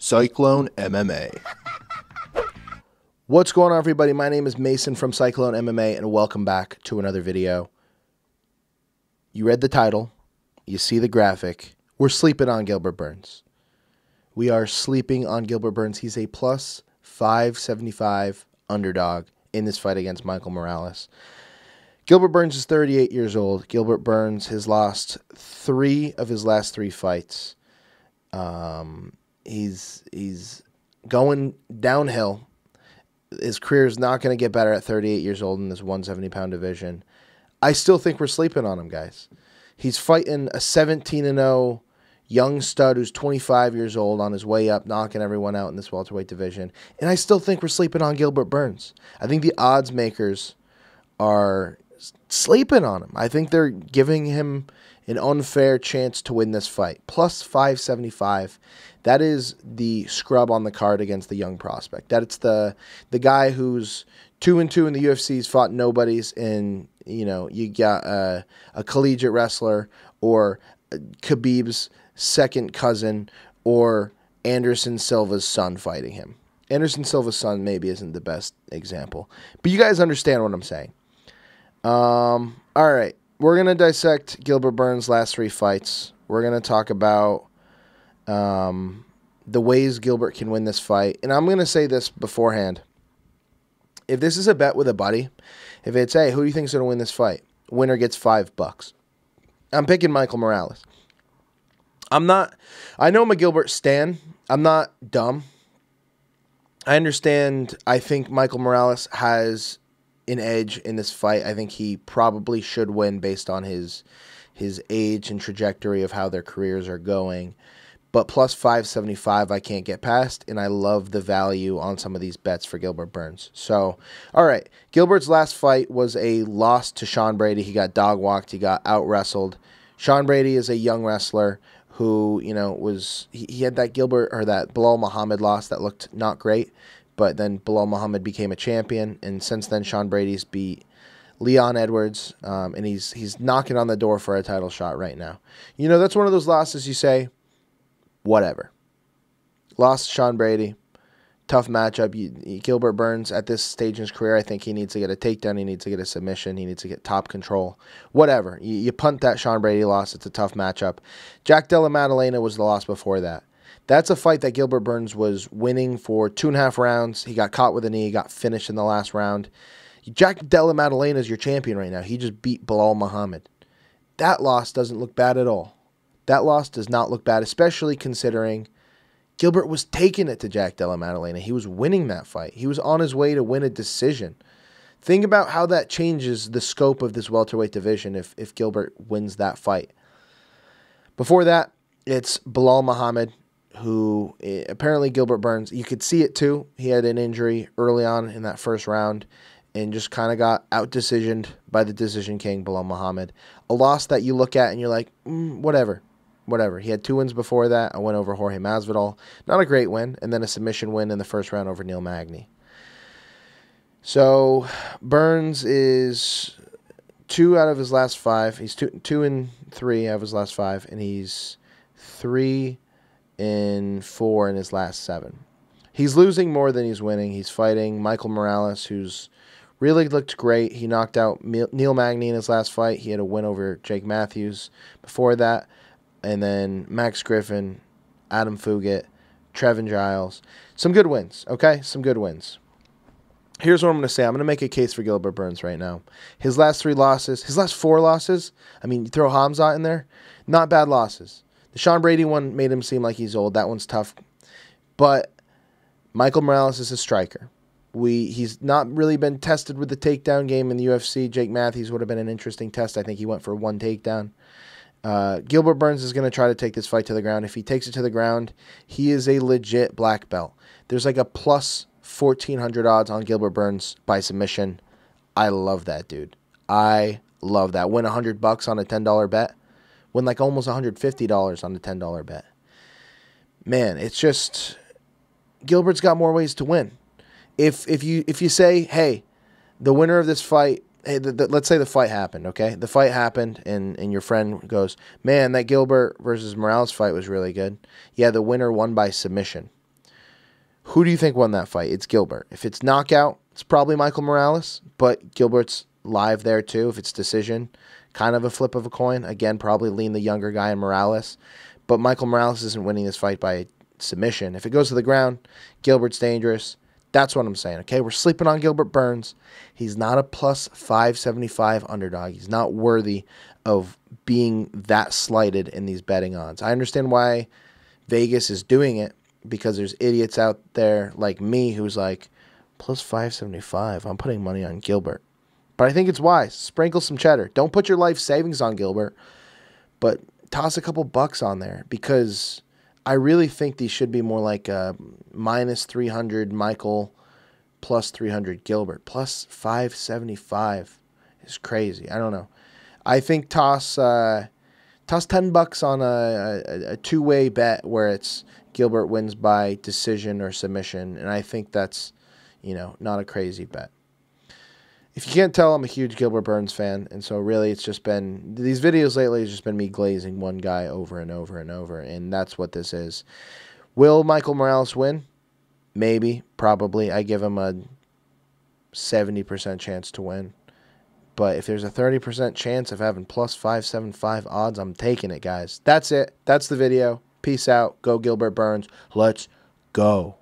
Cyclone MMA. What's going on, everybody? My name is Mason from Cyclone MMA, and welcome back to another video. You read the title. You see the graphic. We're sleeping on Gilbert Burns. We are sleeping on Gilbert Burns. He's a plus 575 underdog in this fight against Michael Morales. Gilbert Burns is 38 years old. Gilbert Burns has lost 3 of his last 3 fights. He's going downhill. His career is not going to get better at 38 years old in this 170-pound division. I still think we're sleeping on him, guys. He's fighting a 17-0 young stud who's 25 years old on his way up, knocking everyone out in this welterweight division. And I still think we're sleeping on Gilbert Burns. I think the odds makers are sleeping on him. I think they're giving him an unfair chance to win this fight. Plus 575. That is the scrub on the card against the young prospect. That's the guy who's 2-2 in the UFC. He's fought nobodies, and you got a collegiate wrestler or Khabib's second cousin or Anderson Silva's son fighting him. Anderson Silva's son maybe isn't the best example, but you guys understand what I'm saying. All right, we're going to dissect Gilbert Burns' last 3 fights. We're going to talk about the ways Gilbert can win this fight. And I'm going to say this beforehand. If this is a bet with a buddy, if it's, hey, who do you think is going to win this fight? Winner gets $5. I'm picking Michael Morales. I know I'm a Gilbert stan. I'm not dumb. I understand. I think Michael Morales has an edge in this fight. I think he probably should win based on his age and trajectory of how their careers are going. But plus 575 I can't get past, and I love the value on some of these bets for Gilbert Burns. So, all right, Gilbert's last fight was a loss to Sean Brady. He got dog-walked. He got out-wrestled. Sean Brady is a young wrestler who, he had that that Bilal Muhammad loss that looked not great, but then Bilal Muhammad became a champion, and since then Sean Brady's beat Leon Edwards, and he's knocking on the door for a title shot right now. That's one of those losses you say, whatever. Lost Sean Brady. Tough matchup. Gilbert Burns, at this stage in his career, I think he needs to get a takedown. He needs to get a submission. He needs to get top control. Whatever. You punt that Sean Brady loss. It's a tough matchup. Jack Della Maddalena was the loss before that. That's a fight that Gilbert Burns was winning for 2.5 rounds. He got caught with a knee. He got finished in the last round. Jack Della Maddalena is your champion right now. He just beat Bilal Muhammad. That loss doesn't look bad at all. That loss does not look bad, especially considering Gilbert was taking it to Jack Della Maddalena. He was winning that fight. He was on his way to win a decision. Think about how that changes the scope of this welterweight division if Gilbert wins that fight. Before that, it's Bilal Muhammad, who apparently Gilbert Burns, you could see it too. He had an injury early on in that first round and just kind of got out-decisioned by the decision king, Bilal Muhammad. A loss that you look at and you're like, whatever. Whatever. He had 2 wins before that. A win over Jorge Masvidal. Not a great win. And then a submission win in the first round over Neil Magny. So, Burns is 2 out of his last 5. He's 2-3 out of his last 5. And he's 3-4 in his last 7. He's losing more than he's winning. He's fighting Michael Morales, who's really looked great. He knocked out Neil Magny in his last fight. He had a win over Jake Matthews before that. And then Max Griffin, Adam Fugit, Trevin Giles. Some good wins, okay? Some good wins. Here's what I'm going to say. I'm going to make a case for Gilbert Burns right now. His last 3 losses, his last 4 losses, I mean, you throw Hamzat in there, not bad losses. The Sean Brady one made him seem like he's old. That one's tough. But Michael Morales is a striker. He's not really been tested with the takedown game in the UFC. Jake Matthews would have been an interesting test. I think he went for 1 takedown. Gilbert Burns is going to try to take this fight to the ground. If he takes it to the ground, he is a legit black belt. There's like a plus 1,400 odds on Gilbert Burns by submission. I love that, dude. I love that. Win $100 on a $10 bet. Win like almost $150 on a $10 bet. Man, it's just Gilbert's got more ways to win. If you say, hey, the winner of this fight, hey, let's say the fight happened, okay? The fight happened, and your friend goes, man, that Gilbert versus Morales fight was really good. Yeah, the winner won by submission. Who do you think won that fight? It's Gilbert. If it's knockout, it's probably Michael Morales, but Gilbert's live there too. If it's decision, kind of a flip of a coin. Again, probably lean the younger guy in Morales. But Michael Morales isn't winning this fight by submission. If it goes to the ground, Gilbert's dangerous. That's what I'm saying, okay? We're sleeping on Gilbert Burns. He's not a plus 575 underdog. He's not worthy of being that slighted in these betting odds. I understand why Vegas is doing it, because there's idiots out there like me who's like, plus 575, I'm putting money on Gilbert. But I think it's wise. Sprinkle some cheddar. Don't put your life savings on Gilbert, but toss a couple bucks on there, because I really think these should be more like minus 300 Michael, plus 300 Gilbert. Plus 575 is crazy. I don't know. I think toss 10 bucks on a two-way bet where it's Gilbert wins by decision or submission, and I think that's, not a crazy bet. If you can't tell, I'm a huge Gilbert Burns fan, and so really it's just been, these videos lately has just been me glazing one guy over and over and over, and that's what this is. Will Michael Morales win? Maybe, probably. I give him a 70% chance to win. But if there's a 30% chance of having plus 575 odds, I'm taking it, guys. That's it. That's the video. Peace out. Go Gilbert Burns. Let's go.